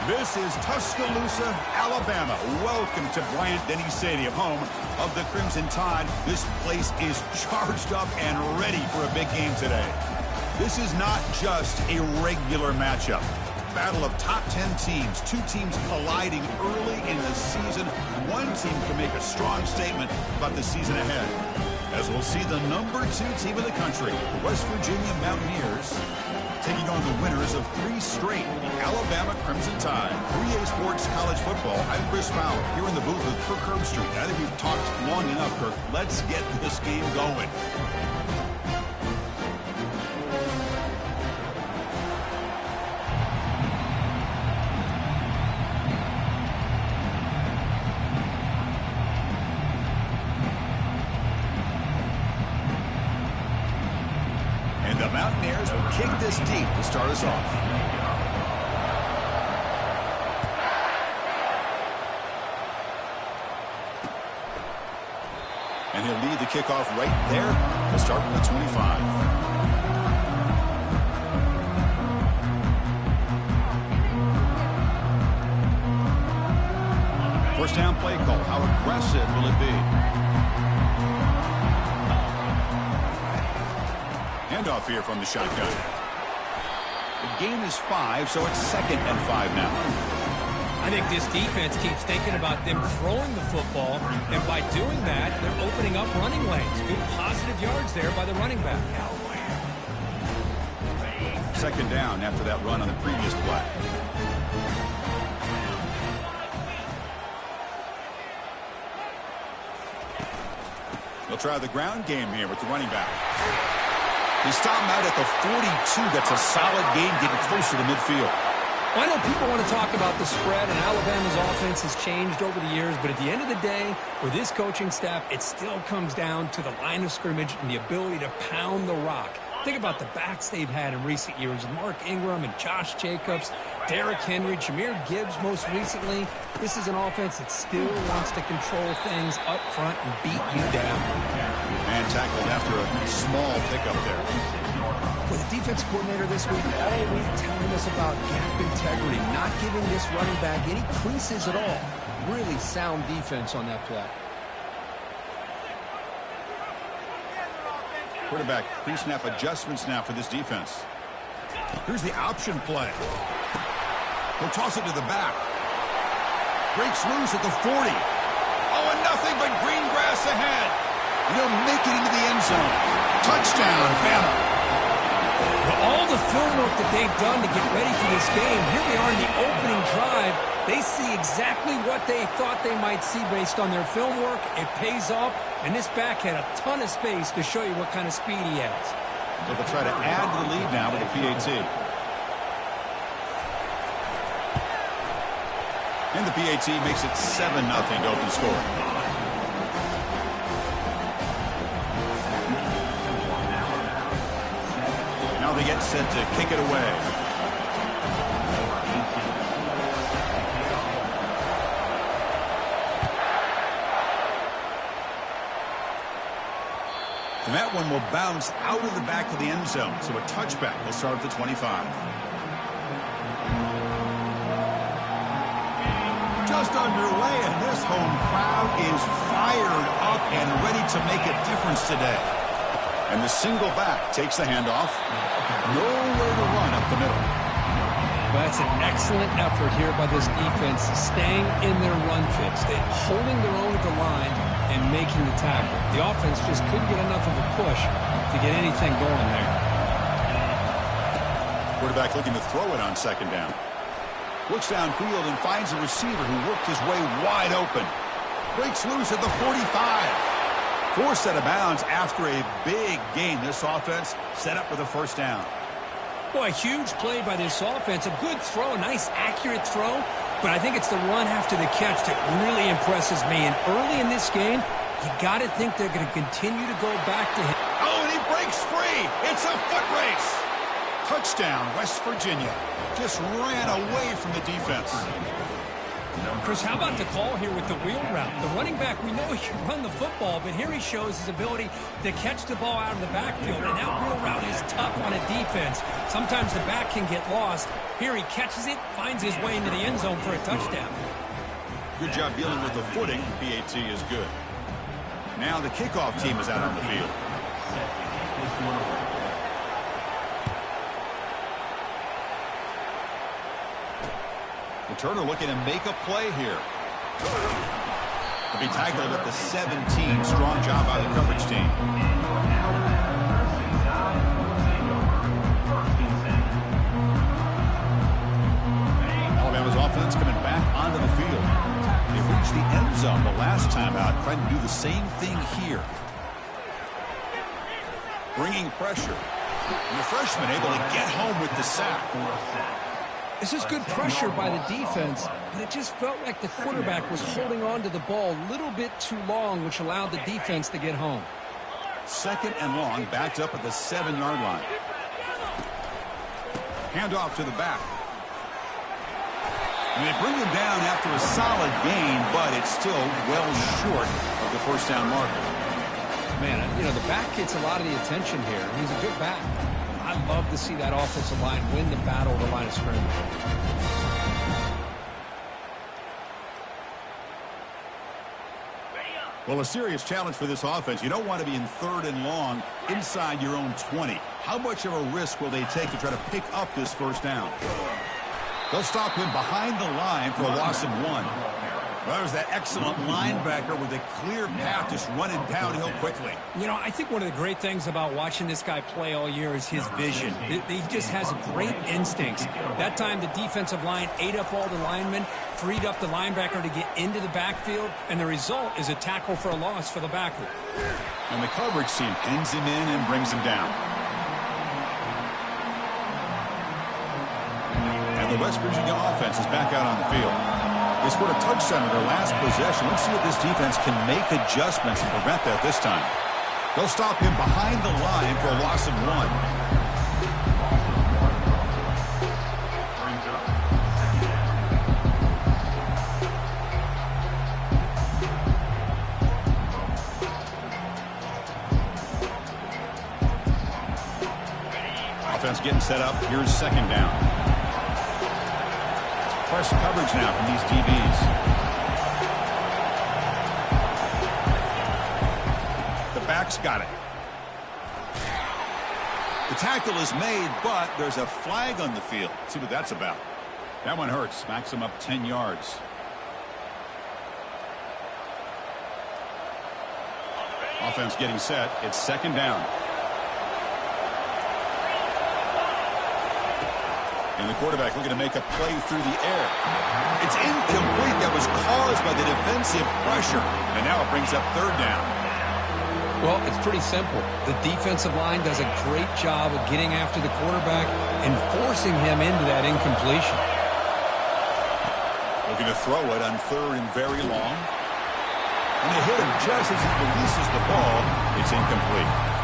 This is Tuscaloosa, Alabama. Welcome to Bryant-Denny Stadium, home of the Crimson Tide. This place is charged up and ready for a big game today. This is not just a regular matchup. Battle of top 10 teams. Two teams colliding early in the season. One team can make a strong statement about the season ahead. As we'll see the number 2 team in the country, the West Virginia Mountaineers, taking on the winners of 3 straight, the Alabama Crimson Tide. 3A Sports College Football. I'm Chris Fowler, here in the booth with Kirk Herbstreit. I think we've talked long enough, Kirk. Let's get this game going. And the Mountaineers will kick this deep to start us off. And he'll lead the kickoff right there. We'll start from the 25. First down play call. How aggressive will it be? Handoff here from the shotgun. The gain is 5, so it's 2nd and 5 now. I think this defense keeps thinking about them throwing the football, and by doing that, they're opening up running lanes. Good positive yards there by the running back. 2nd down after that run on the previous play. They'll try the ground game here with the running back. He stopped him out at the 42. That's a solid gain, getting closer to midfield. Well, I know people want to talk about the spread, and Alabama's offense has changed over the years, but at the end of the day, with this coaching staff, it still comes down to the line of scrimmage and the ability to pound the rock. Think about the backs they've had in recent years, Mark Ingram and Josh Jacobs, Derrick Henry, Jahmyr Gibbs most recently. This is an offense that still wants to control things up front and beat you down. And tackled after a small pickup there. With the defense coordinator this week all week telling us about gap integrity, not giving this running back any creases at all. Really sound defense on that play. Quarterback pre-snap adjustments now for this defense. Here's the option play. He'll toss it to the back. Breaks loose at the 40. Oh, and nothing but green grass ahead. He'll make it into the end zone. Touchdown, Bama. Well, all the film work that they've done to get ready for this game, here we are in the opening drive. They see exactly what they thought they might see based on their film work. It pays off, and this back had a ton of space to show you what kind of speed he has. So they'll try to add to the lead now with the PAT. And the PAT makes it 7-0 to open score. Now they get set to kick it away. And that one will bounce out of the back of the end zone. So a touchback will start at the 25. Just underway, and this home crowd is fired up and ready to make a difference today. And the single back takes the handoff. Nowhere to run up the middle. Well, that's an excellent effort here by this defense, staying in their run fits. They're holding their own at the line and making the tackle. The offense just couldn't get enough of a push to get anything going there. Quarterback looking to throw it on 2nd down. Looks downfield and finds a receiver who worked his way wide open. Breaks loose at the 45. Forced out of bounds after a big gain. This offense set up with a 1st down. Boy, a huge play by this offense. A good throw, a nice accurate throw. But I think it's the run after the catch that really impresses me. And early in this game, you got to think they're going to continue to go back to him. Oh, and he breaks free. It's a foot race. Touchdown, West Virginia. Just ran away from the defense. Chris, how about the call here with the wheel route? The running back, we know he can run the football, but here he shows his ability to catch the ball out of the backfield. And that wheel route is tough on a defense. Sometimes the back can get lost. Here he catches it, finds his way into the end zone for a touchdown. Good job dealing with the footing. PAT is good. Now the kickoff team is out on the field. Turner looking to make a play here. He'll be tackled at the 17. Strong job by the coverage team. Alabama's offense coming back onto the field. They reached the end zone the last time out, trying to do the same thing here. Bringing pressure. And the freshman able to get home with the sack. This is good pressure by the defense, but it just felt like the quarterback was holding on to the ball a little bit too long, which allowed the defense to get home. 2nd and long, backed up at the 7-yard line. Handoff to the back. And they bring him down after a solid gain, but it's still well short of the first down marker. Man, you know, the back gets a lot of the attention here. He's a good back. I'd love to see that offensive line win the battle of the line of scrimmage. Well, a serious challenge for this offense. You don't want to be in 3rd and long inside your own 20. How much of a risk will they take to try to pick up this first down? They'll stop him behind the line for a loss of 1. Well, there's that excellent linebacker with a clear path just running downhill quickly. You know, I think one of the great things about watching this guy play all year is his vision. He just has great instincts. That time the defensive line ate up all the linemen, freed up the linebacker to get into the backfield, and the result is a tackle for a loss for the backer. And the coverage team pins him in and brings him down. And the West Virginia offense is back out on the field. They scored a touchdown in their last possession. Let's see if this defense can make adjustments and prevent that this time. They'll stop him behind the line for a loss of 1. Offense getting set up. Here's 2nd down. Press coverage now from these DBs. The back's got it. The tackle is made, but there's a flag on the field. Let's see what that's about. That one hurts. Smacks him up 10 yards. Offense getting set. It's 2nd down. And the quarterback looking to make a play through the air. It's incomplete. That was caused by the defensive pressure. And now it brings up 3rd down. Well, it's pretty simple. The defensive line does a great job of getting after the quarterback and forcing him into that incompletion. Looking to throw it on 3rd and very long. And they hit him just as he releases the ball. It's incomplete.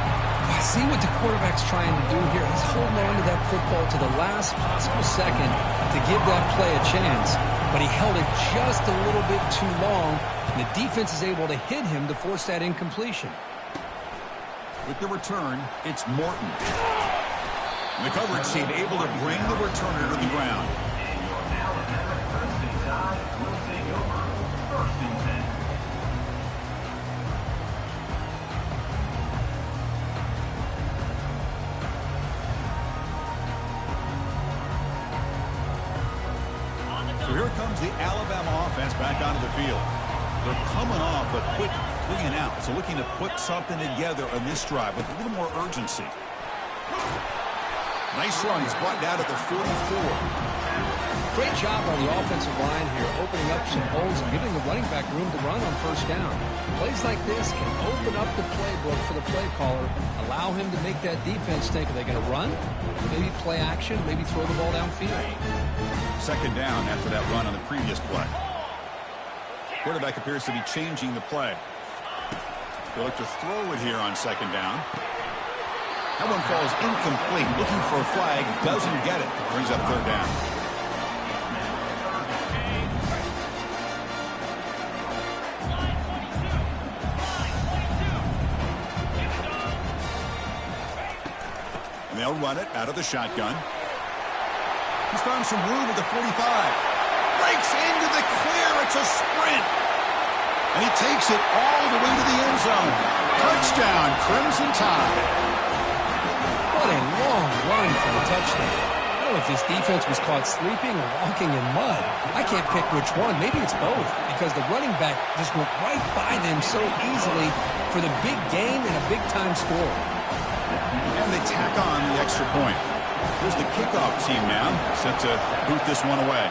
I see what the quarterback's trying to do here. He's holding on to that football to the last possible second to give that play a chance. But he held it just a little bit too long, and the defense is able to hit him to force that incompletion. With the return, it's Morton. And the coverage team able to bring the returner to the ground. So here comes the Alabama offense back onto the field. They're coming off a quick 3 and out, so looking to put something together on this drive with a little more urgency. Nice run. He's brought down at the 44. Great job on the offensive line here, opening up some holes and giving the running back room to run on 1st down. Plays like this can open up the playbook for the play caller, allow him to make that defense think, are they going to run? Maybe play action, maybe throw the ball downfield. 2nd down after that run on the previous play. Quarterback appears to be changing the play. They look to throw it here on 2nd down. That one falls incomplete. Looking for a flag. Doesn't get it. Brings up 3rd down. And they'll run it out of the shotgun. He's found some room at the 45. Breaks into the clear. It's a sprint. And he takes it all the way to the end zone. Touchdown, Crimson Tide. What a long run for the touchdown. I don't know if this defense was caught sleeping or walking in mud. I can't pick which one. Maybe it's both, because the running back just went right by them so easily for the big gain and a big-time score. And they tack on the extra point. Here's the kickoff team now, set to boot this one away.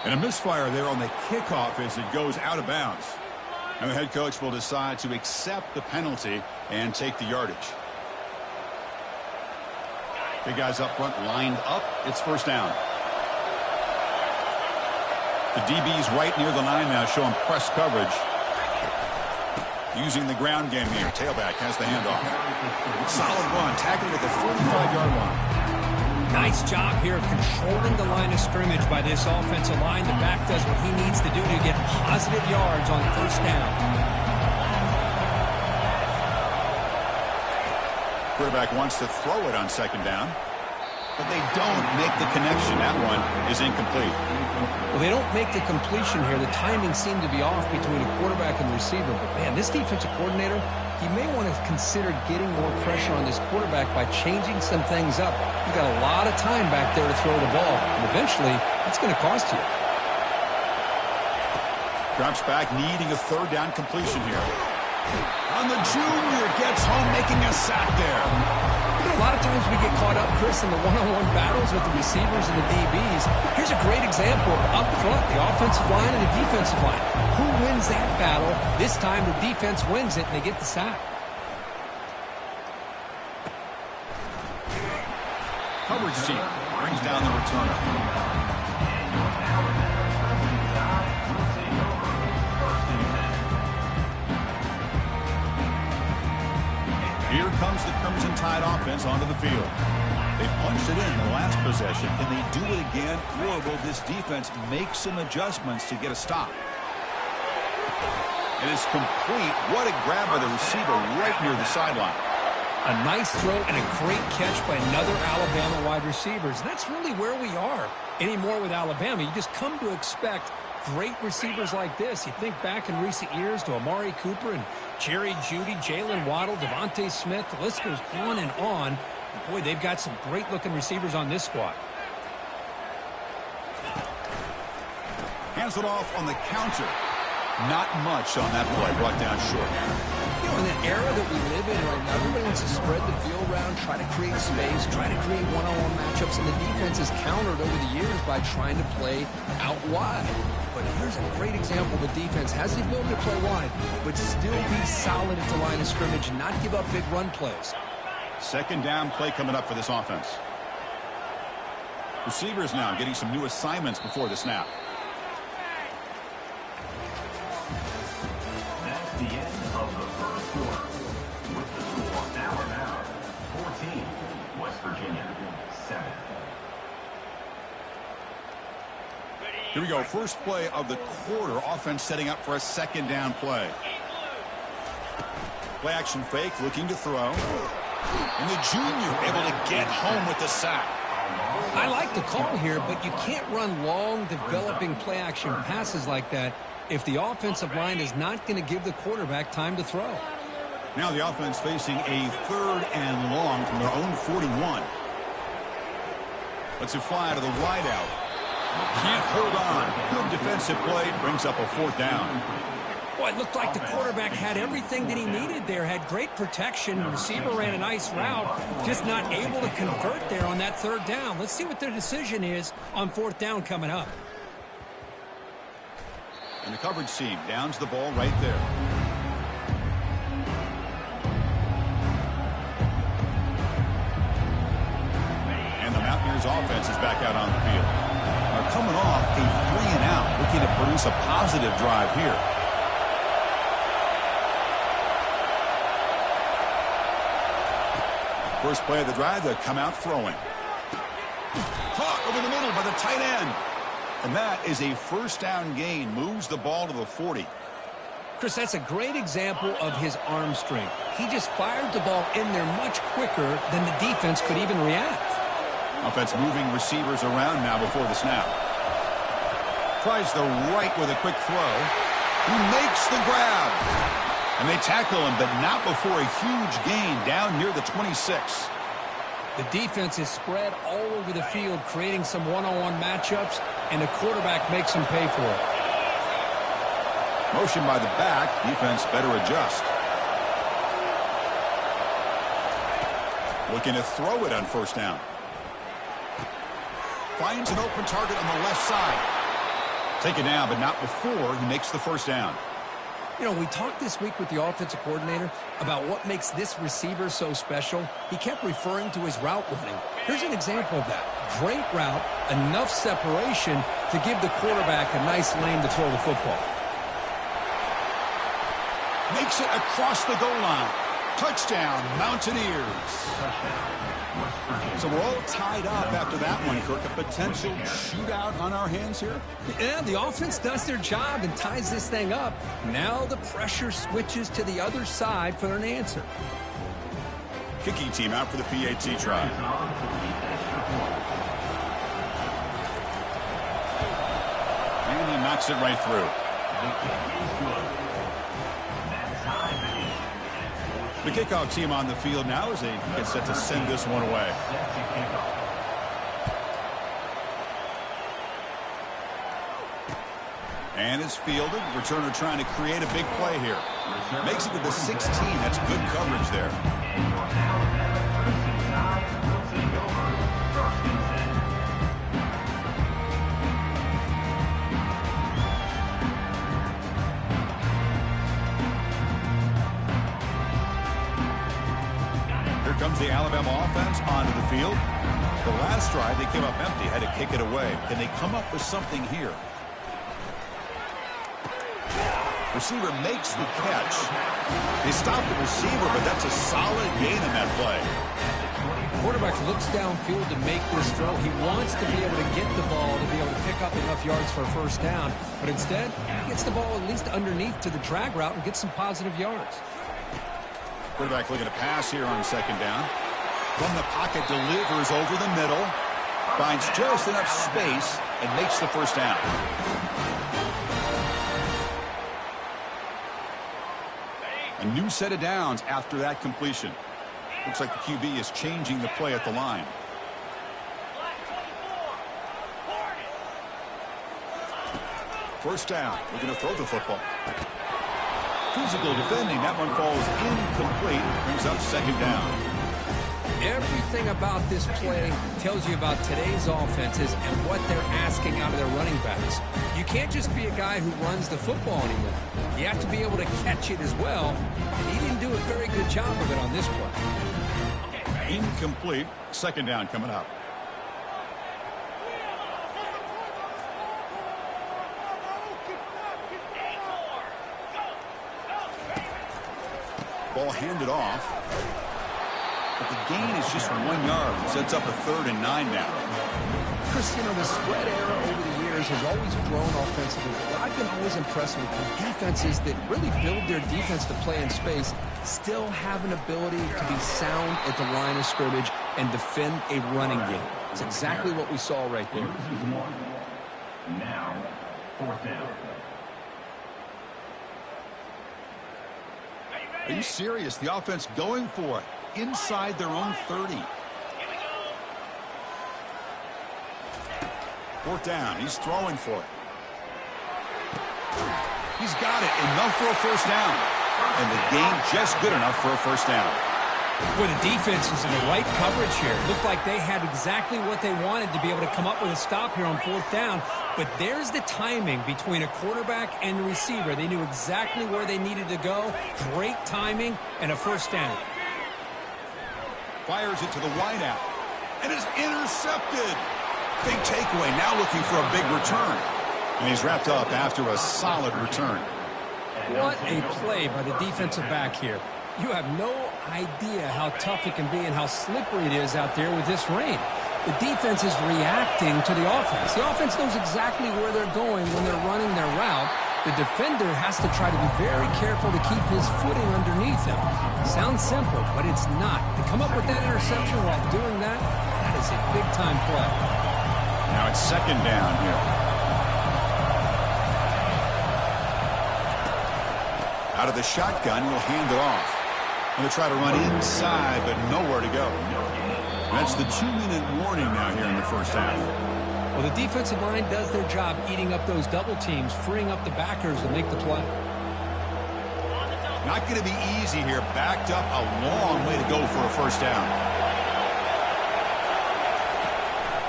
And a misfire there on the kickoff as it goes out of bounds. And the head coach will decide to accept the penalty and take the yardage. Big guys up front lined up. It's first down. The DB's right near the line now, showing press coverage. Using the ground game here. Tailback has the handoff. Solid run. Tackled at the 45-yard line. Nice job here of controlling the line of scrimmage by this offensive line. The back does what he needs to do to get positive yards on first down. Quarterback wants to throw it on second down, but they don't make the connection. That one is incomplete. Well, they don't make the completion here. The timing seemed to be off between a quarterback and receiver. But, man, this defensive coordinator, he may want to consider getting more pressure on this quarterback by changing some things up. You've got a lot of time back there to throw the ball, and eventually it's going to cost you. Drops back, needing a third down completion here. And the junior gets home, making a sack there. You know, a lot of times we get caught up, Chris, in the one-on-one battles with the receivers and the DBs. Here's a great example of up front, the offensive line and the defensive line. Who wins that battle? This time the defense wins it, and they get the sack. Coverage team brings down the returner. Here comes the Crimson Tide offense onto the field. They punched it in the last possession. Can they do it again, or will this defense make some adjustments to get a stop? It is complete. What a grab by the receiver right near the sideline. A nice throw and a great catch by another Alabama wide receiver. And that's really where we are anymore with Alabama. You just come to expect great receivers like this. You think back in recent years to Amari Cooper and Jerry Jeudy, Jalen Waddle, Devontae Smith. The list goes on and on. And boy, they've got some great-looking receivers on this squad. Hands it off on the counter. Not much on that play. Brought down short. You know, in the era that we live in right now, everybody wants to spread the field around, try to create space, try to create one-on-one matchups, and the defense is countered over the years by trying to play out wide. But here's a great example. The defense has the ability to play wide, but still be solid at the line of scrimmage and not give up big run plays. Second down play coming up for this offense. Receivers now getting some new assignments before the snap. That's the end of the first quarter. With the score now 14, West Virginia 7. Here we go. First play of the quarter. Offense setting up for a second down play. Play action fake, looking to throw. And the junior able to get home with the sack. I like the call here, but you can't run long, developing play-action passes like that if the offensive line is not going to give the quarterback time to throw. Now the offense facing a third and long from their own 41. Lets it fly to the wide out. Can't hold on. Good defensive play. Brings up a fourth down. Well, it looked like the quarterback had everything that he needed there. Had great protection. The receiver ran a nice route. Just not able to convert there on that third down. Let's see what their decision is on fourth down coming up. And the coverage team downs the ball right there. And the Mountaineers offense is back out on the field. They're coming off a 3-and-out, looking to produce a positive drive here. First play of the drive, they'll come out throwing. Caught over the middle by the tight end. And that is a first down gain. Moves the ball to the 40. Chris, that's a great example of his arm strength. He just fired the ball in there much quicker than the defense could even react. Offense moving receivers around now before the snap. Tries the right with a quick throw. He makes the grab. And they tackle him, but not before a huge gain down near the 26. The defense is spread all over the field, creating some one-on-one matchups, and the quarterback makes them pay for it. Motion by the back. Defense better adjust. Looking to throw it on first down. Finds an open target on the left side. Take it down, but not before he makes the first down. You know, we talked this week with the offensive coordinator about what makes this receiver so special. He kept referring to his route running. Here's an example of that. Great route, enough separation to give the quarterback a nice lane to throw the football. Makes it across the goal line. Touchdown, Mountaineers. So we're all tied up after that one, Kirk. A potential shootout on our hands here? Yeah, the offense does their job and ties this thing up. Now the pressure switches to the other side for an answer. Kicking team out for the PAT try. And he knocks it right through. The kickoff team on the field now as they get set to send this one away. And it's fielded. Returner trying to create a big play here. Makes it to the 16. That's good coverage there. Comes the Alabama offense onto the field. The last drive, they came up empty, had to kick it away. Can they come up with something here? Receiver makes the catch. They stop the receiver, but that's a solid gain in that play. Quarterback looks downfield to make this throw. He wants to be able to get the ball to be able to pick up enough yards for a first down, but instead, he gets the ball at least underneath to the drag route and gets some positive yards. Quarterback looking to pass here on second down. From the pocket, delivers over the middle. Finds just enough space and makes the first down. A new set of downs after that completion. Looks like the QB is changing the play at the line. First down. Looking to throw the football. Physical defending. That one falls incomplete. Brings up second down. Everything about this play tells you about today's offenses and what they're asking out of their running backs. You can't just be a guy who runs the football anymore. You have to be able to catch it as well. He didn't do a very good job of it on this play. Incomplete. Second down coming up. Ball handed off. But the gain is just 1 yard. Sets up a 3rd and 9 now. Chris, you know, the spread era over the years has always grown offensively. What I've been always impressed with defenses that really build their defense to play in space still have an ability to be sound at the line of scrimmage and defend a running game. It's exactly what we saw right there. Now, fourth down. Are you serious? The offense going for it inside their own 30. Fourth down. He's throwing for it. He's got it. Enough for a first down. And the gain just good enough for a first down. Boy, the defense was in the right coverage here. Looked like they had exactly what they wanted to be able to come up with a stop here on fourth down. But there's the timing between a quarterback and the receiver. They knew exactly where they needed to go. Great timing and a first down. Fires it to the wideout. And it's intercepted. Big takeaway. Now looking for a big return. And he's wrapped up after a solid return. What a play by the defensive back here. You have no idea how tough it can be and how slippery it is out there with this rain. The defense is reacting to the offense. The offense knows exactly where they're going when they're running their route. The defender has to try to be very careful to keep his footing underneath him. Sounds simple, but it's not. To come up with that interception while doing that, that is It's a big-time play. Now it's second down here. Out of the shotgun, he'll hand it off. Going to try to run inside, but nowhere to go. That's the 2-minute warning now here in the first half. Well, the defensive line does their job eating up those double teams, freeing up the backers to make the play. Not going to be easy here. Backed up a long way to go for a first down.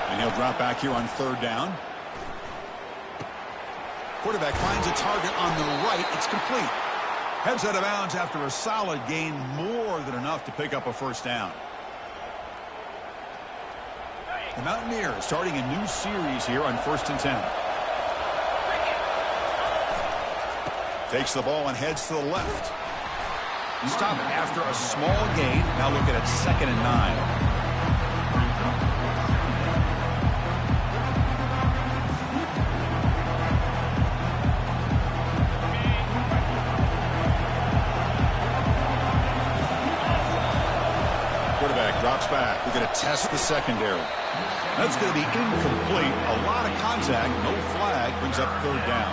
And he'll drop back here on third down. Quarterback finds a target on the right. It's complete. Heads out of bounds after a solid gain, more than enough to pick up a first down. The Mountaineers starting a new series here on 1st and 10. Takes the ball and heads to the left. Stop after a small gain. Now looking at 2nd and 9. Drops back. We're going to test the secondary. That's going to be incomplete. A lot of contact. No flag. Brings up third down.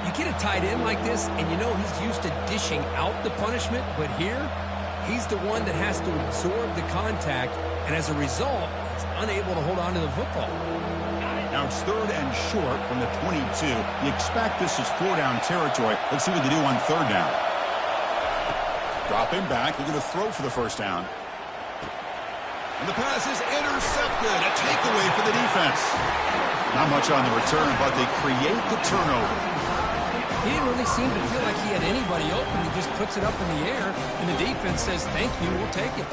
You get a tight end like this, and you know he's used to dishing out the punishment, but here, he's the one that has to absorb the contact, and as a result, he's unable to hold on to the football. Now it's 3rd and short from the 22. You expect this is 4-down territory. Let's see what they do on 3rd down. Dropping back. We're going to throw for the first down. And the pass is intercepted. A takeaway for the defense. Not much on the return, but they create the turnover. He didn't really seem to feel like he had anybody open. He just puts it up in the air, and the defense says, thank you, we'll take it.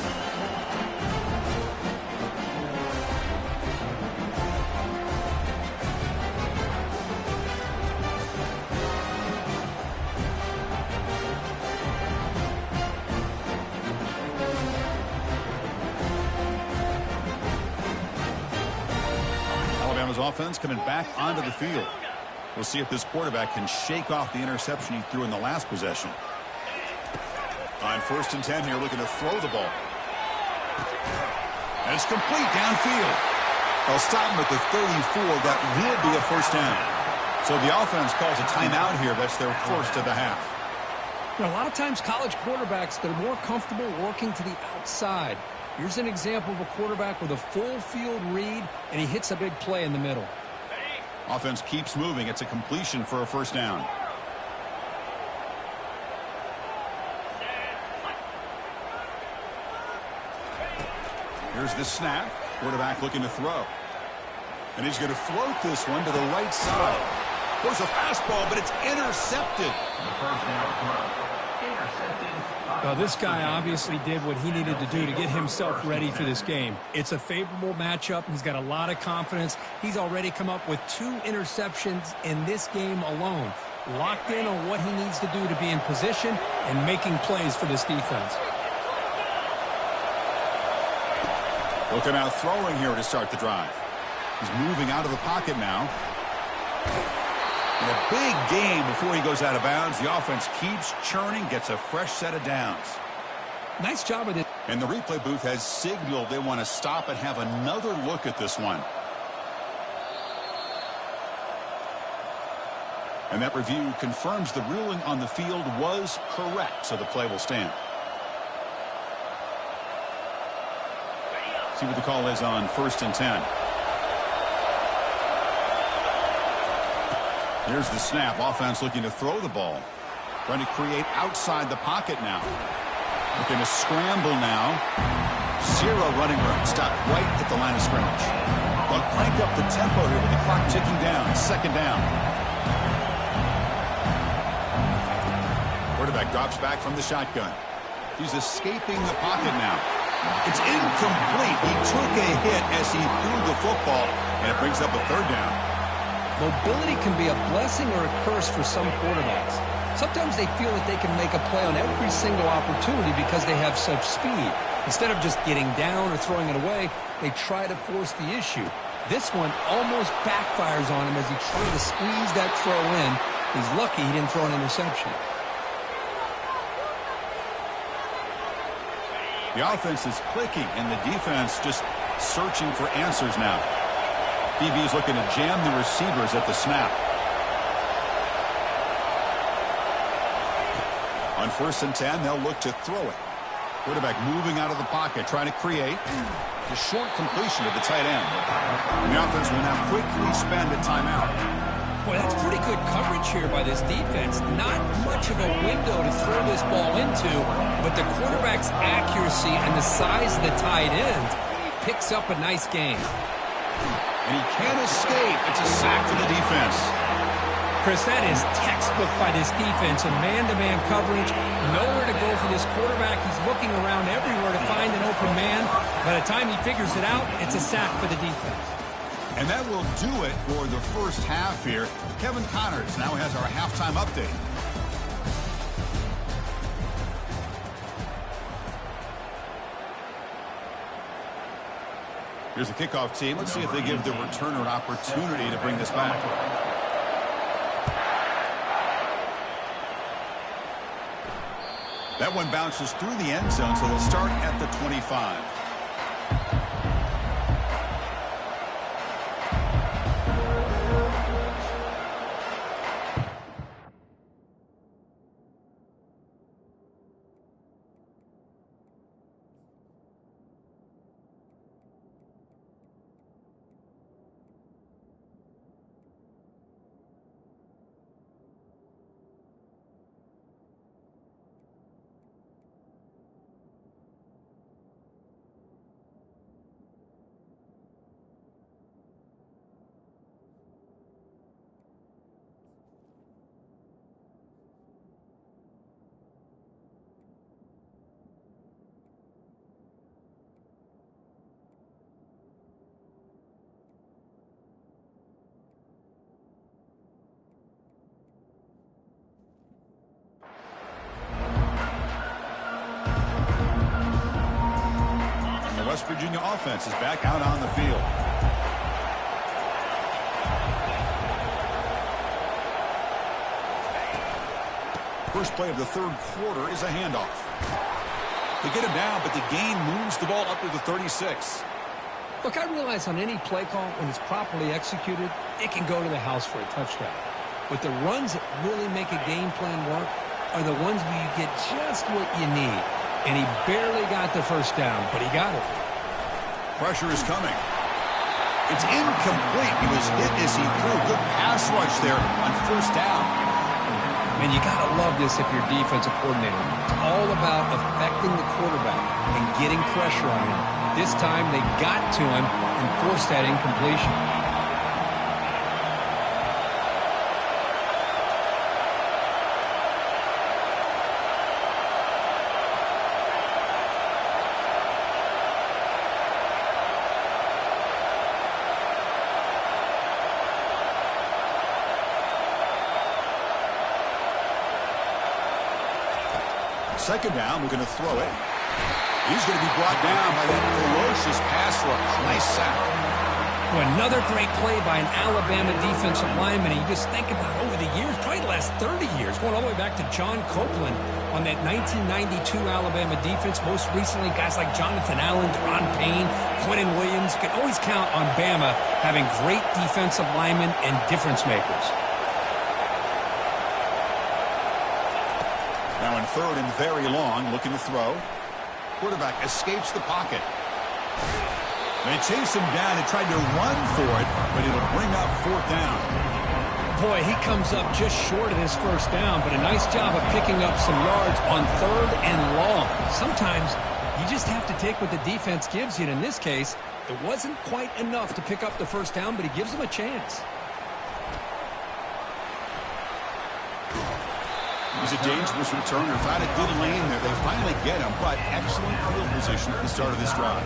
Offense coming back onto the field. We'll see if this quarterback can shake off the interception he threw in the last possession. On 1st and 10 here, looking to throw the ball. And it's complete downfield. They'll stop him at the 34. That will be a first down. So the offense calls a timeout here. That's their first of the half. You know, a lot of times college quarterbacks, they're more comfortable working to the outside. Here's an example of a quarterback with a full field read, and he hits a big play in the middle. Offense keeps moving. It's a completion for a first down. Here's the snap. Quarterback looking to throw. And he's going to float this one to the right side. Goes a fastball, but it's intercepted. This guy obviously did what he needed to do to get himself ready for this game. It's a favorable matchup. He's got a lot of confidence. He's already come up with 2 interceptions in this game alone. Locked in on what he needs to do to be in position and making plays for this defense. Looking out throwing here to start the drive. He's moving out of the pocket now. And a big game before he goes out of bounds. The offense keeps churning, gets a fresh set of downs. Nice job with it. And the replay booth has signaled they want to stop and have another look at this one. And that review confirms the ruling on the field was correct, so the play will stand. See what the call is on 1st and 10. Here's the snap. Offense looking to throw the ball. Trying to create outside the pocket now. Looking to scramble now. 0 running room. Stop right at the line of scrimmage. They'll crank up the tempo here with the clock ticking down. 2nd down. Quarterback drops back from the shotgun. He's escaping the pocket now. It's incomplete. He took a hit as he threw the football, and it brings up a 3rd down. Mobility can be a blessing or a curse for some quarterbacks. Sometimes they feel that they can make a play on every single opportunity because they have such speed. Instead of just getting down or throwing it away, they try to force the issue. This one almost backfires on him as he tried to squeeze that throw in. He's lucky he didn't throw an interception. The offense is clicking, and the defense just searching for answers now. BB is looking to jam the receivers at the snap. On 1st and 10, they'll look to throw it. Quarterback moving out of the pocket, trying to create a short completion to the tight end. And the offense will now quickly spend a timeout. Boy, that's pretty good coverage here by this defense. Not much of a window to throw this ball into, but the quarterback's accuracy and the size of the tight end picks up a nice gain. And he can't escape. It's a sack for the defense. Chris, that is textbook by this defense. A man-to-man coverage. Nowhere to go for this quarterback. He's looking around everywhere to find an open man. By the time he figures it out, it's a sack for the defense. And that will do it for the first half here. Kevin Connors now has our halftime update. Here's the kickoff team. Let's see if they give the returner an opportunity to bring this back. That one bounces through the end zone, so they'll start at the 25. West Virginia offense is back out on the field. First play of the third quarter is a handoff. They get him down, but the gain moves the ball up to the 36. Look, I realize on any play call, when it's properly executed, it can go to the house for a touchdown. But the runs that really make a game plan work are the ones where you get just what you need. And he barely got the first down, but he got it. Pressure is coming. It's incomplete. He was hit as he threw. Good pass rush there on 1st down. Man, you got to love this if you're defensive coordinator. It's all about affecting the quarterback and getting pressure on him. This time they got to him and forced that incompletion. Second down, we're going to throw it. He's going to be brought down by that ferocious pass rush. Nice sack. Well, another great play by an Alabama defensive lineman. You just think about over the years, probably the last 30 years, going all the way back to John Copeland on that 1992 Alabama defense. Most recently, guys like Jonathan Allen, Deron Payne, Quentin Williams. You can always count on Bama having great defensive linemen and difference makers. Now in 3rd and very long, looking to throw. Quarterback escapes the pocket. They chase him down and tried to run for it, but it'll bring up 4th down. Boy, he comes up just short of his 1st down, but a nice job of picking up some yards on 3rd and long. Sometimes you just have to take what the defense gives you, and in this case, it wasn't quite enough to pick up the 1st down, but he gives them a chance. It was a dangerous returner. Found a good lane there. They finally get him, but excellent field position at the start of this drive.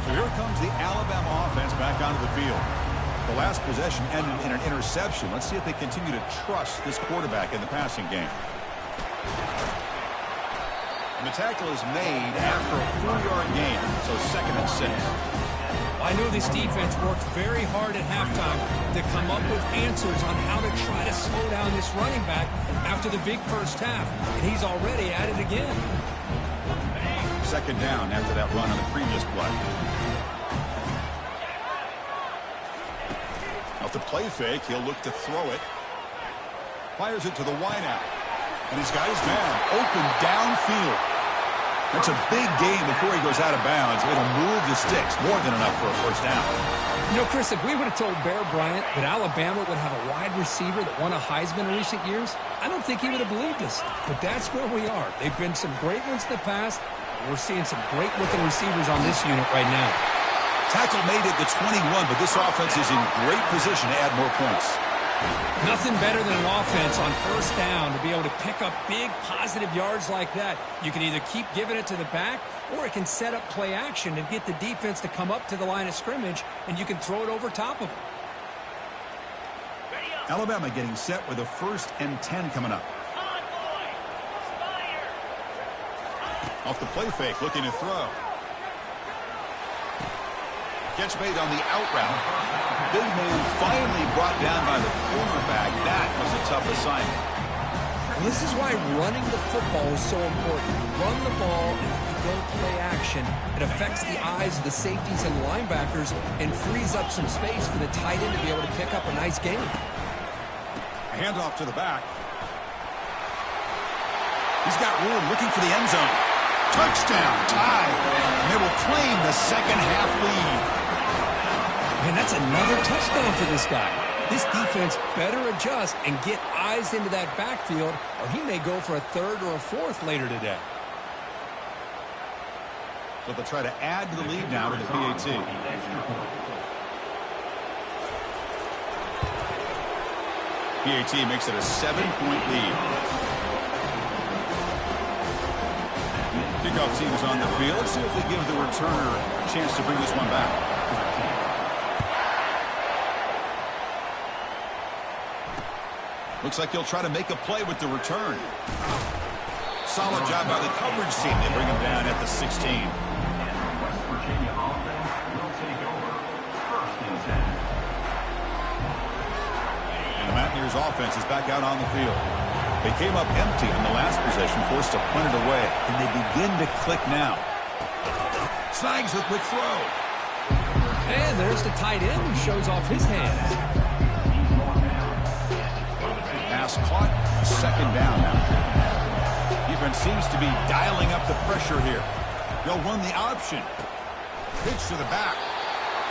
So here comes the Alabama offense back onto the field. The last possession ended in an interception. Let's see if they continue to trust this quarterback in the passing game. And the tackle is made after a 4-yard gain, so 2nd and 6. I knew this defense worked very hard at halftime to come up with answers on how to try to slow down this running back after the big first half. And he's already at it again. Second down after that run on the previous play. Off the play fake, he'll look to throw it. Fires it to the wideout. And he's got his man open downfield. That's a big gain before he goes out of bounds. It'll move the sticks more than enough for a first down. You know, Chris, if we would have told Bear Bryant that Alabama would have a wide receiver that won a Heisman in recent years, I don't think he would have believed us. But that's where we are. They've been some great ones in the past. We're seeing some great-looking receivers on this unit right now. Tackle made it the 21, but this offense is in great position to add more points. Nothing better than an offense on first down to be able to pick up big positive yards like that. You can either keep giving it to the back, or it can set up play action and get the defense to come up to the line of scrimmage, and you can throw it over top of them. Alabama getting set with a 1st and 10 coming up. Off the play fake, looking to throw. Catch made on the out route. Big man finally brought down by the cornerback. That was a tough assignment. Well, this is why running the football is so important. Run the ball, and if you go play action, it affects the eyes of the safeties and linebackers and frees up some space for the tight end to be able to pick up a nice gain. A handoff to the back. He's got room looking for the end zone. Touchdown, tied. And they will claim the second half lead. Man, that's another touchdown for this guy. This defense better adjust and get eyes into that backfield, or he may go for a 3rd or a 4th later today. So they'll try to add to the lead now to the PAT. PAT makes it a 7-point lead. Kickoff team is on the field. Let's see if they give the returner a chance to bring this one back. Looks like he'll try to make a play with the return. Solid job by the coverage team. They bring him down at the 16. West Virginia offense will take over 1st and 10. And the Mountaineers offense is back out on the field. They came up empty in the last possession, forced to punt it away. And they begin to click now. Snags a quick throw. And there's the tight end who shows off his hands. Pass caught. 2nd down now. Defense seems to be dialing up the pressure here. They'll run the option. Pitch to the back.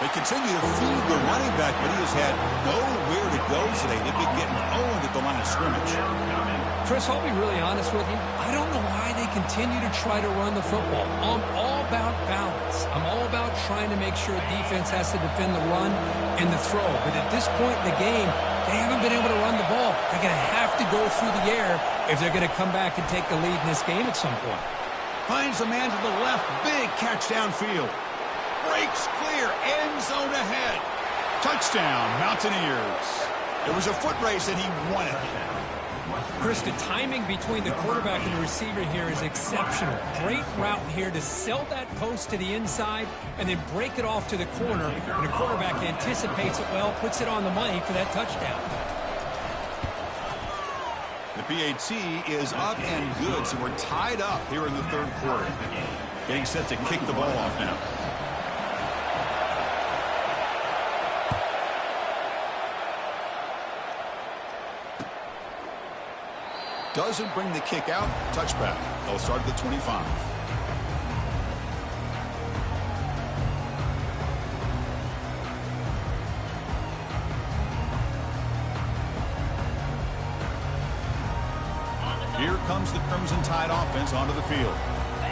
They continue to feed the running back, but he has had nowhere to go today. They've been getting owned at the line of scrimmage. Chris, I'll be really honest with you. I don't know why they continue to try to run the football. I'm all about balance. I'm all about trying to make sure defense has to defend the run and the throw. But at this point in the game, they haven't been able to run the ball. They're going to have to go through the air if they're going to come back and take the lead in this game at some point. Finds a man to the left. Big catch downfield. Breaks clear. End zone ahead. Touchdown, Mountaineers. It was a foot race, and he won it. Chris, the timing between the quarterback and the receiver here is exceptional. Great route here to sell that post to the inside and then break it off to the corner. And the quarterback anticipates it well, puts it on the money for that touchdown. The PAT is up and good, so we're tied up here in the 3rd quarter. Getting set to kick the ball off now. Doesn't bring the kick out. Touchback. They'll start at the 25. Here comes the Crimson Tide offense onto the field.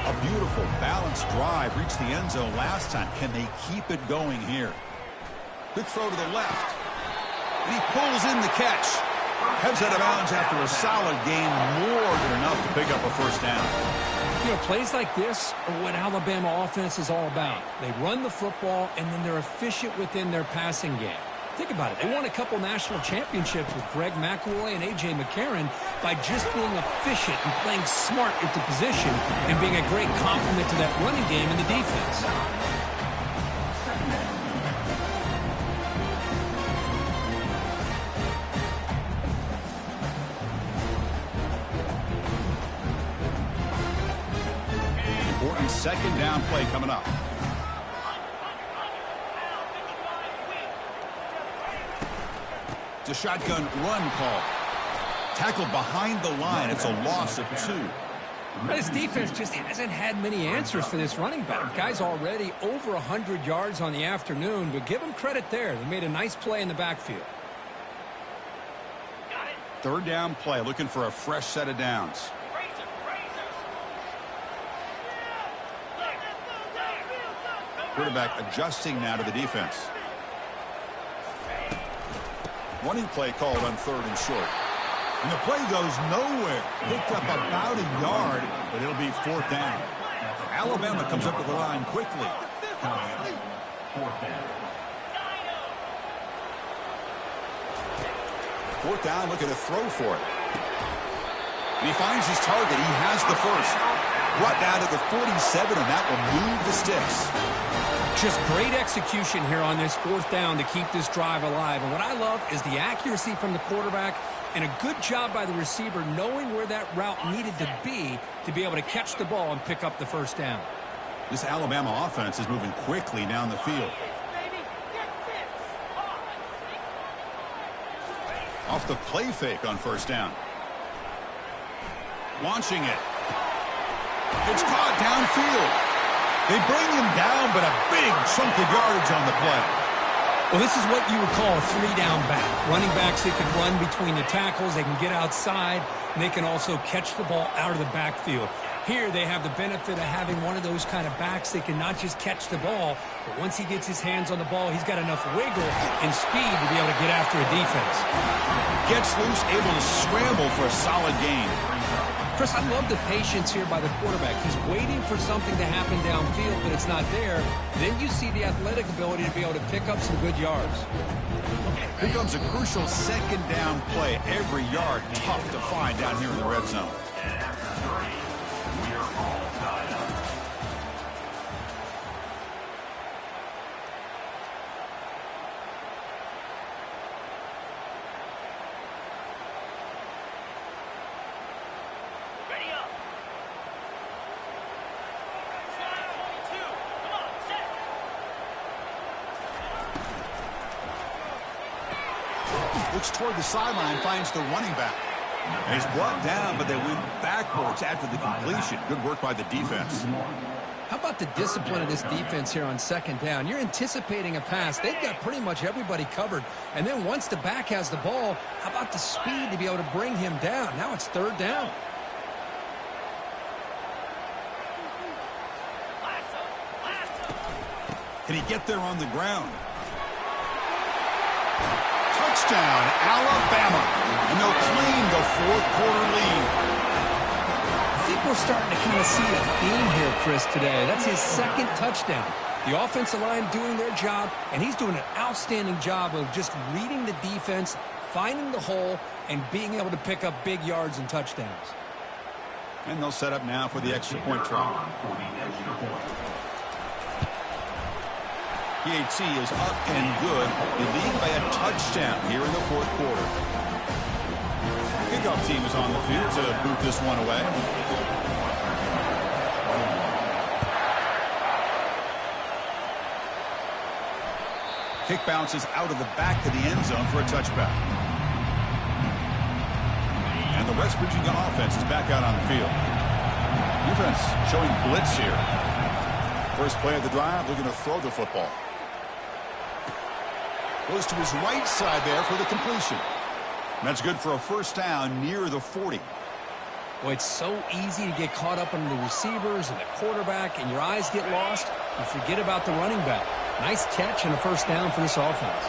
A beautiful, balanced drive reached the end zone last time. Can they keep it going here? Quick throw to the left. And he pulls in the catch. Heads out of bounds after a solid gain, more than enough to pick up a first down. You know, plays like this are what Alabama offense is all about. They run the football, and then they're efficient within their passing game. Think about it. They won a couple national championships with Greg McElroy and A.J. McCarron by just being efficient and playing smart at the position and being a great complement to that running game in the defense. second down play coming up. It's a shotgun run call. Tackled behind the line. It's a loss of 2. This defense just hasn't had many answers for this running back. Guy's already over 100 yards on the afternoon, but give him credit there. They made a nice play in the backfield. Third down play, looking for a fresh set of downs. Quarterback adjusting now to the defense. Running play called on 3rd and short. And the play goes nowhere. Picked up about a yard, but it'll be 4th down. Alabama comes up to the line quickly. 4th down, looking to throw for it. And he finds his target. He has the first. Brought down to the 47, and that will move the sticks. Just great execution here on this 4th down to keep this drive alive. And what I love is the accuracy from the quarterback and a good job by the receiver knowing where that route needed to be able to catch the ball and pick up the first down. This Alabama offense is moving quickly down the field. Off the play fake on 1st down. Launching it. It's caught downfield. They bring him down, but a big chunk of yardage on the play. Well, this is what you would call a 3-down back. Running backs, they can run between the tackles, they can get outside, and they can also catch the ball out of the backfield. Here, they have the benefit of having one of those kind of backs that can not just catch the ball, but once he gets his hands on the ball, he's got enough wiggle and speed to be able to get after a defense. Gets loose, able to scramble for a solid gain. Chris, I love the patience here by the quarterback. He's waiting for something to happen downfield, but it's not there. Then you see the athletic ability to be able to pick up some good yards. Here comes a crucial 2nd down play. Every yard tough to find down here in the red zone. And after 3, we are all tied up. Looks toward the sideline, finds the running back. And he's brought down, but they went backwards after the completion. Good work by the defense. How about the discipline of this defense here on 2nd down? You're anticipating a pass. They've got pretty much everybody covered. And then once the back has the ball, how about the speed to be able to bring him down? Now it's 3rd down. Can he get there on the ground? Touchdown, Alabama. And they'll claim the 4th quarter lead. I think we're starting to kind of see a theme here, Chris, today. That's his 2nd touchdown. The offensive line doing their job, and he's doing an outstanding job of just reading the defense, finding the hole, and being able to pick up big yards and touchdowns. And they'll set up now for the extra point try. PAT is up and good. They lead by a touchdown here in the 4th quarter. Kickoff team is on the field to boot this one away. Kick bounces out of the back of the end zone for a touchback. And the West Virginia offense is back out on the field. Defense showing blitz here. First play of the drive, looking to throw the football. Goes to his right side there for the completion. That's good for a 1st down near the 40. Well, it's so easy to get caught up on the receivers and the quarterback, and your eyes get lost. You forget about the running back. Nice catch and a 1st down for this offense.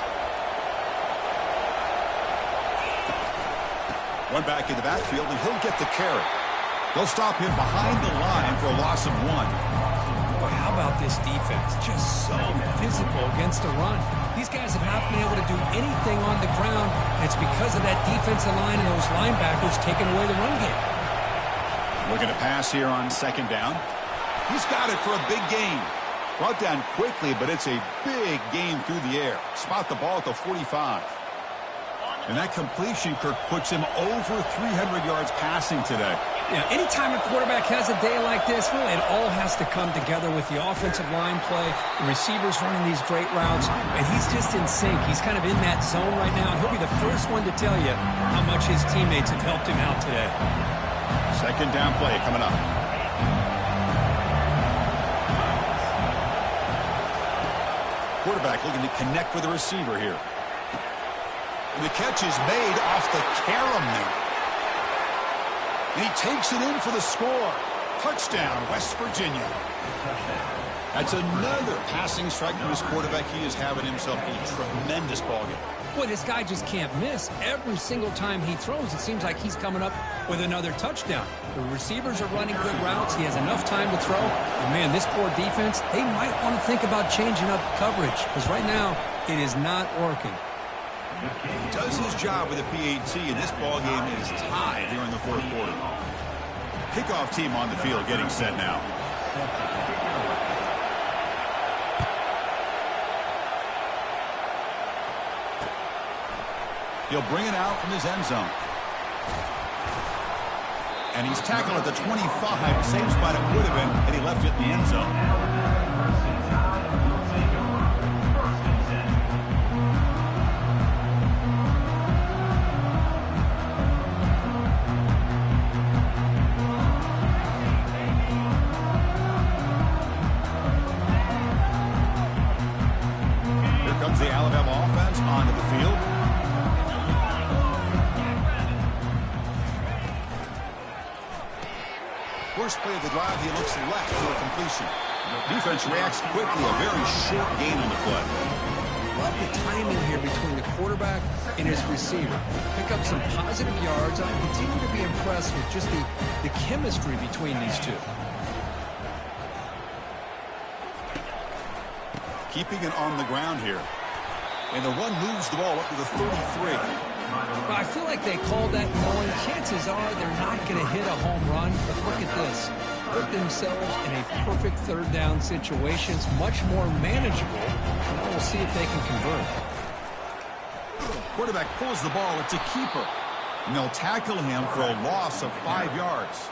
One back in the backfield, and he'll get the carry. They'll stop him behind the line for a loss of 1. Boy, how about this defense? Just so physical against the run. These guys have not been able to do anything on the ground, and it's because of that defensive line and those linebackers taking away the run game. Looking to pass here on 2nd down. He's got it for a big gain. Brought down quickly, but it's a big gain through the air. Spot the ball at the 45. And that completion, Kirk, puts him over 300 yards passing today. Yeah, anytime a quarterback has a day like this, really, it all has to come together with the offensive line play, the receivers running these great routes, and he's just in sync. He's kind of in that zone right now, and he'll be the first one to tell you how much his teammates have helped him out today. Second down play coming up. Quarterback looking to connect with the receiver here. And the catch is made off the carom there. And he takes it in for the score. Touchdown, West Virginia. That's another passing strike from his quarterback. He is having himself a tremendous ballgame. Boy, this guy just can't miss. Every single time he throws, it seems like he's coming up with another touchdown. The receivers are running good routes. He has enough time to throw. And, man, this poor defense, they might want to think about changing up coverage because right now it is not working. He does his job with a PAT, and this ballgame is tied here in the fourth quarter. Kickoff team on the field getting set now. He'll bring it out from his end zone. And he's tackled at the 25, same spot it would have been had he left it in the end zone. Here comes the Alabama offense onto the field. First play of the drive, he looks left for a completion. Defense reacts quickly, a very short gain on the play. Love the timing here between the quarterback and his receiver. Pick up some positive yards. I continue to be impressed with just the chemistry between these two. Keeping it on the ground here. And the one moves the ball up to the 33. Well, I feel like they called that knowing chances are they're not going to hit a home run. But look at this. Put themselves in a perfect third down situation. It's much more manageable. Now we'll see if they can convert. Quarterback pulls the ball. It's a keeper. And they'll tackle him for a loss of 5 yards.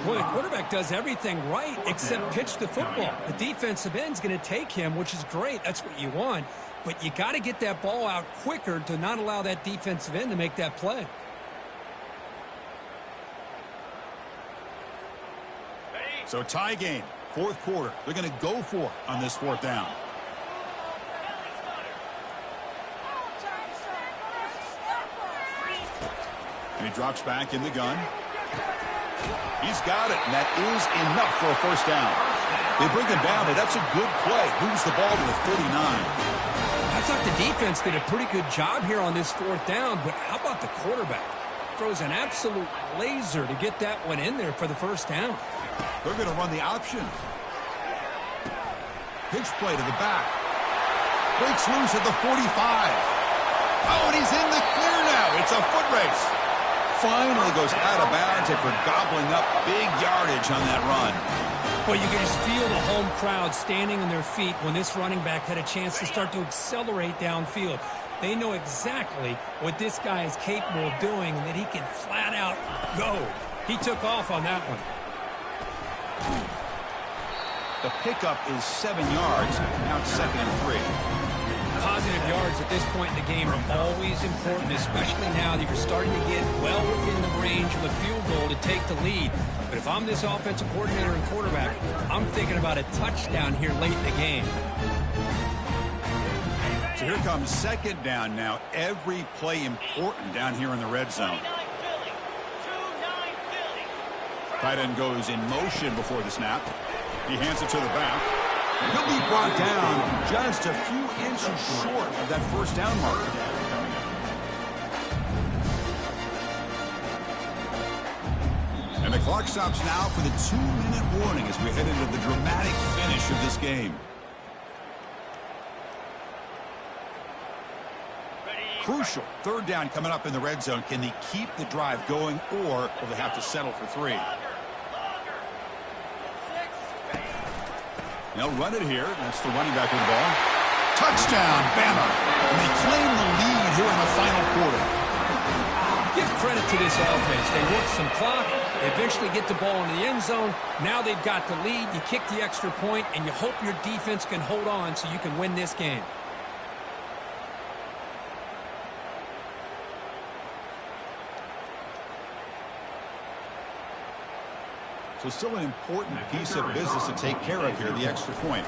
Boy, the quarterback does everything right except pitch the football. The defensive end's going to take him, which is great. That's what you want. But you got to get that ball out quicker to not allow that defensive end to make that play. So tie game, fourth quarter. They're going to go for it on this fourth down. And he drops back in the gun. He's got it, and that is enough for a first down. They bring him down, and that's a good play. Moves the ball to the 39. I thought the defense did a pretty good job here on this fourth down, but how about the quarterback? Throws an absolute laser to get that one in there for the first down. They're going to run the option. Pitch play to the back. Breaks loose at the 45. Oh, and he's in the clear now. It's a foot race. Finally goes out of bounds after gobbling up big yardage on that run. Well, you can just feel the home crowd standing on their feet when this running back had a chance to start to accelerate downfield. They know exactly what this guy is capable of doing and that he can flat out go. He took off on that one. The pickup is 7 yards. Now it's 2nd and 3. Positive yards at this point in the game are always important, especially now that you're starting to get well within the range of a field goal to take the lead. But if I'm this offensive coordinator and quarterback, I'm thinking about a touchdown here late in the game. So here comes second down now. Every play important down here in the red zone. Tight end goes in motion before the snap. He hands it to the back. He'll be brought down just a few inches short of that first down marker. And the clock stops now for the 2-minute warning as we head into the dramatic finish of this game. Crucial third down coming up in the red zone. Can they keep the drive going, or will they have to settle for 3? They'll run it here. That's the running back with the ball. Touchdown, Bama. And they claim the lead here in the final quarter. Give credit to this offense. They work some clock. They eventually get the ball in the end zone. Now they've got the lead. You kick the extra point, and you hope your defense can hold on so you can win this game. So still an important piece of business to take care of here, the extra point.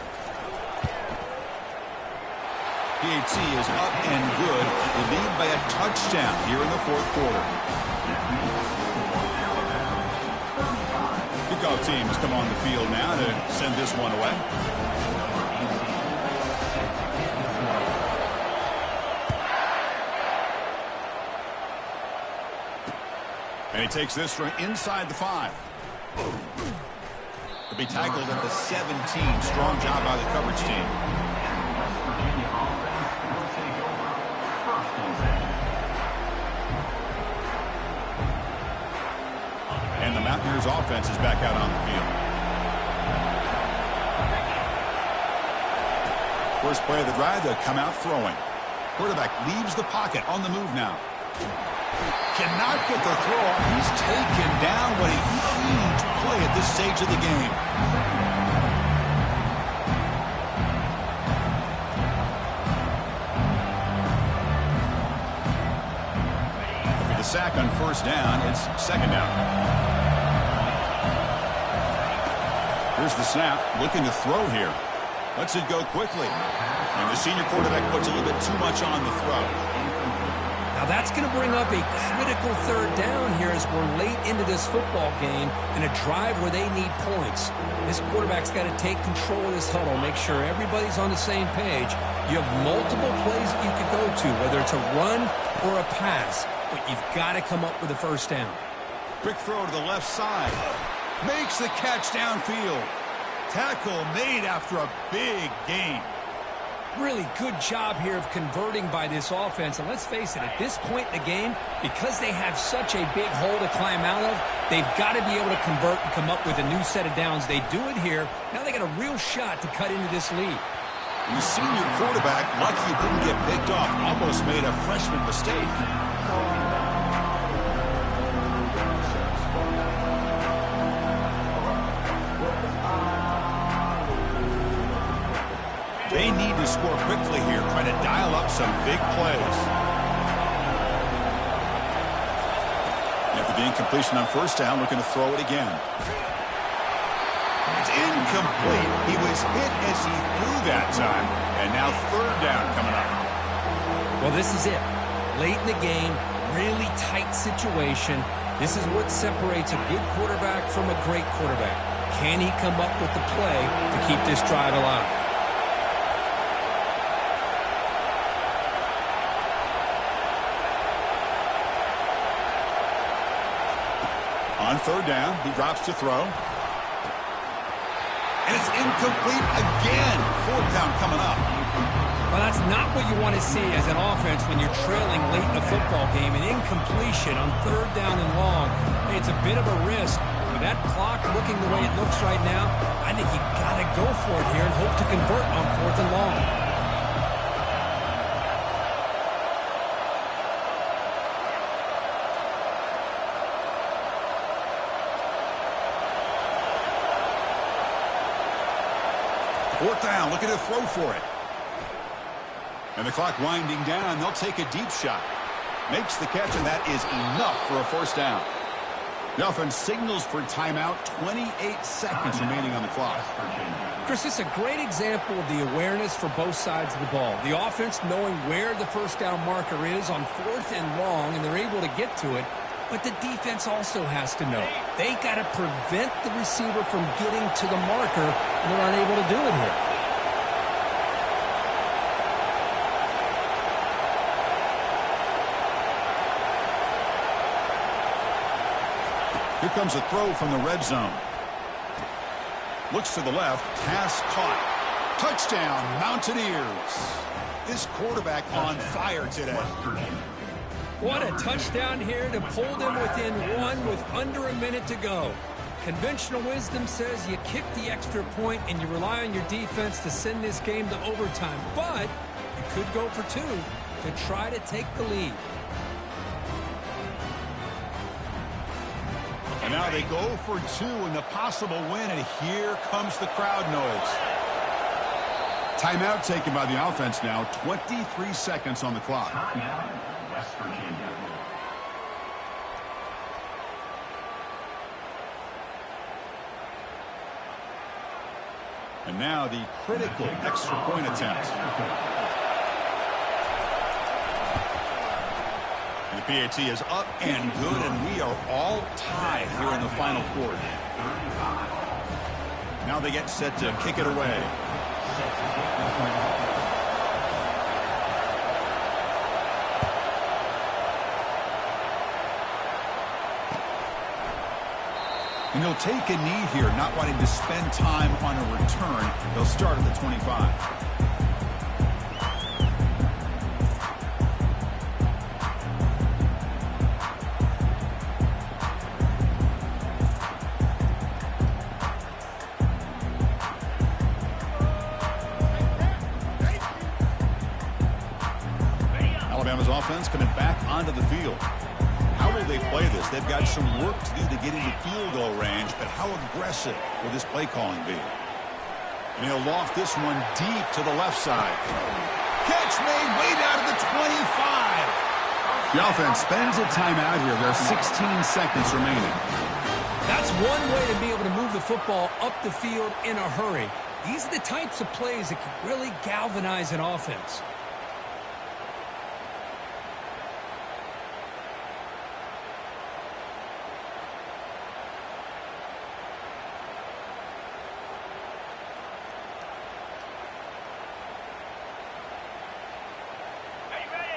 PAT is up and good. They lead by a touchdown here in the fourth quarter. Kickoff teams come on the field now to send this one away. And he takes this from inside the 5. He'll be tackled at the 17. Strong job by the coverage team. And the Mountaineers offense is back out on the field. First play of the drive, they'll come out throwing. Quarterback leaves the pocket on the move now. Cannot get the throw off. He's taken down. What a huge play at this stage of the game. For the sack on first down, it's second down. Here's the snap, looking to throw here. Lets it go quickly. And the senior quarterback puts a little bit too much on the throw. Now that's going to bring up a critical third down here as we're late into this football game in a drive where they need points. This quarterback's got to take control of this huddle, make sure everybody's on the same page. You have multiple plays that you could go to, whether it's a run or a pass, but you've got to come up with a first down. Quick throw to the left side. Makes the catch downfield. Tackle made after a big gain. Really good job here of converting by this offense. And let's face it, at this point in the game, because they have such a big hole to climb out of, they've got to be able to convert and come up with a new set of downs. They do it here. Now they got a real shot to cut into this lead. The senior quarterback, lucky he didn't get picked off, almost made a freshman mistake. They need to score quickly here, trying to dial up some big plays. After the incompletion on first down, looking to throw it again. It's incomplete. He was hit as he threw that time. And now third down coming up. Well, this is it. Late in the game, really tight situation. This is what separates a good quarterback from a great quarterback. Can he come up with the play to keep this drive alive? On third down, he drops to throw. And it's incomplete again. Fourth down coming up. Well, that's not what you want to see as an offense when you're trailing late in the football game. An incompletion on third down and long. Hey, it's a bit of a risk. With that clock looking the way it looks right now, I think you got to go for it here and hope to convert on fourth and long. Fourth down, looking to throw for it. And the clock winding down, they'll take a deep shot. Makes the catch, and that is enough for a first down. The offense signals for timeout, 28 seconds remaining on the clock. Chris, this is a great example of the awareness for both sides of the ball. The offense knowing where the first down marker is on fourth and long, and they're able to get to it. But the defense also has to know. They got to prevent the receiver from getting to the marker, and they're unable to do it here. Here comes a throw from the red zone. Looks to the left, pass caught. Touchdown, Mountaineers. This quarterback on fire today. What a touchdown here to pull them within one with under a minute to go. Conventional wisdom says you kick the extra point and you rely on your defense to send this game to overtime. But you could go for two. to try to take the lead. And now they go for two in the possible win, and here comes the crowd noise. Timeout taken by the offense now. 23 seconds on the clock. Timeout, West Virginia. And now the critical extra point attempt. And the PAT is up and good, and we are all tied here in the final quarter. Now they get set to kick it away. And they'll take a knee here, not wanting to spend time on a return. They'll start at the 25. Alabama's offense coming back onto the field. How will they play this? They've got some work to do to get into field goal range, but how aggressive will this play calling be? And he'll loft this one deep to the left side. Catch made way down to the 25. The offense spends a timeout here. There are 16 seconds remaining. That's one way to be able to move the football up the field in a hurry. These are the types of plays that can really galvanize an offense.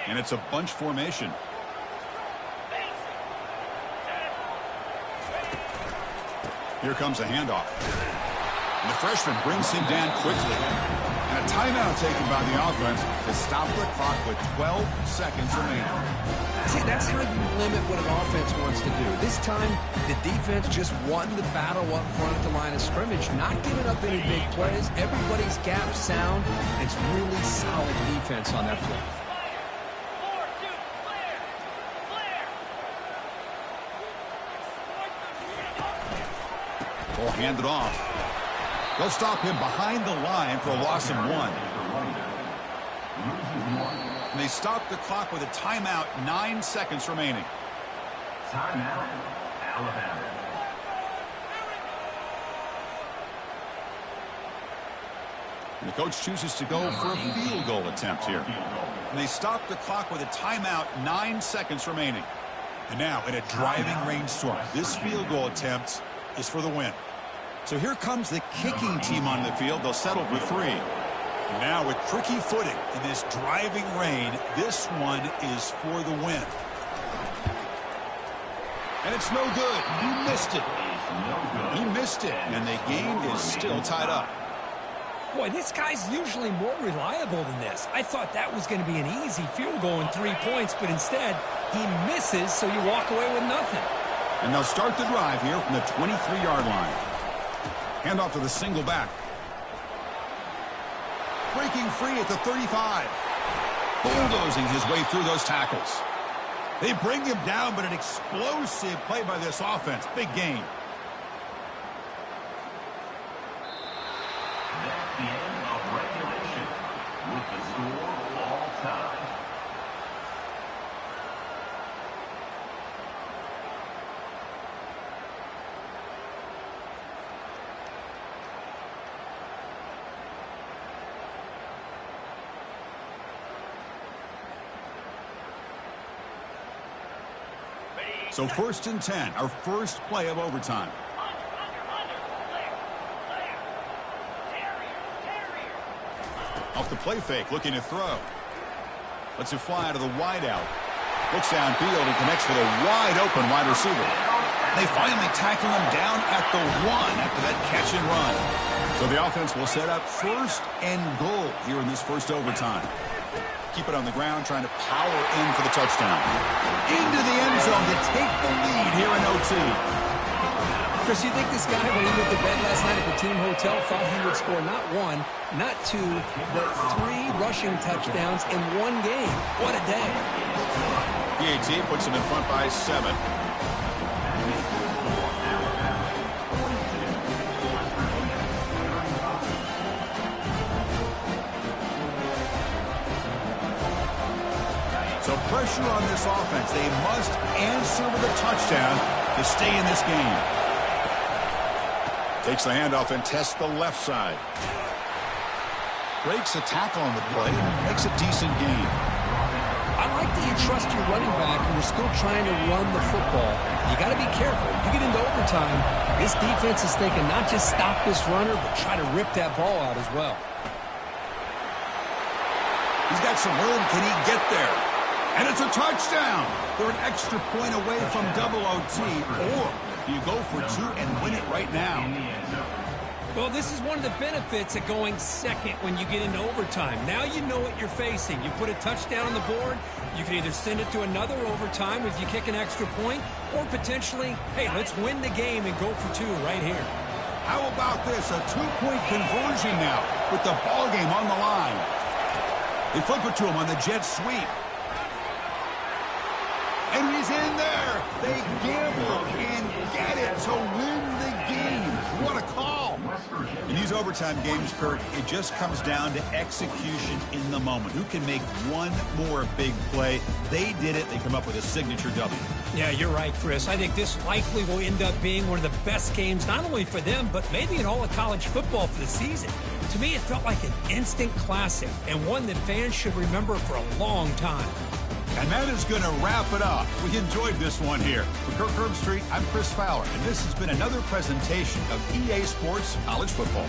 And it's a bunch formation. Here comes a handoff. And the freshman brings him down quickly. And a timeout taken by the offense to stop the clock with 12 seconds remaining. See, that's how you limit what an offense wants to do. This time, the defense just won the battle up front at the line of scrimmage, not giving up any big plays. Everybody's gap sound. It's really solid defense on that play. Will hand it off. They'll stop him behind the line for a loss of 1. And they stop the clock with a timeout, 9 seconds remaining. Timeout, Alabama. And the coach chooses to go for a field goal attempt here. And they stop the clock with a timeout, 9 seconds remaining. And now in a driving rainstorm, this field goal attempt is for the win. So here comes the kicking team on the field. They'll settle for 3. And now with tricky footing in this driving rain, this one is for the win. And it's no good. He missed it. He missed it, and the game is still tied up. Boy, this guy's usually more reliable than this. I thought that was going to be an easy field goal and 3 points, but instead, he misses, so you walk away with nothing. And they'll start the drive here from the 23-yard line. Handoff to the single back. Breaking free at the 35. Bulldozing his way through those tackles. They bring him down, but an explosive play by this offense. Big game. That's the end of regulation with the score all time. So 1st and 10, our first play of overtime. Off the play fake, looking to throw. Lets it fly to the wideout. Looks downfield and connects with a wide open wide receiver. They finally tackle him down at the 1 after that catch and run. So the offense will set up 1st and goal here in this first overtime. Keep it on the ground, trying to power in for the touchdown. Into the end zone to take the lead here in OT. Chris, you think this guy, when he went to bed last night at the team hotel, thought he would score not one, not two, but 3 rushing touchdowns in one game? What a day. PAT puts him in front by 7. So pressure on this offense. They must answer with a touchdown to stay in this game. Takes the handoff and tests the left side. Breaks a tackle on the play. Makes a decent gain. I like that you trust your running back and you're still trying to run the football. You got to be careful. You get into overtime, this defense is thinking not just stop this runner, but try to rip that ball out as well. He's got some room. Can he get there? And it's a touchdown. They're an extra point away from double OT. Or you go for 2 and win it right now. Well, this is one of the benefits of going second when you get into overtime. Now you know what you're facing. You put a touchdown on the board, you can either send it to another overtime if you kick an extra point, or potentially, hey, let's win the game and go for 2 right here. How about this? A 2-point conversion now with the ball game on the line. They flip it to him on the jet sweep. And he's in there. They gamble and get it to win the game. What a call. In these overtime games, Kurt, it just comes down to execution in the moment. Who can make one more big play? They did it. They come up with a signature W. Yeah, you're right, Chris. I think this likely will end up being one of the best games, not only for them, but maybe in all of college football for the season. To me, it felt like an instant classic and one that fans should remember for a long time. And that is going to wrap it up. We enjoyed this one here. For Kirk Herbstreit, I'm Chris Fowler, and this has been another presentation of EA Sports College Football.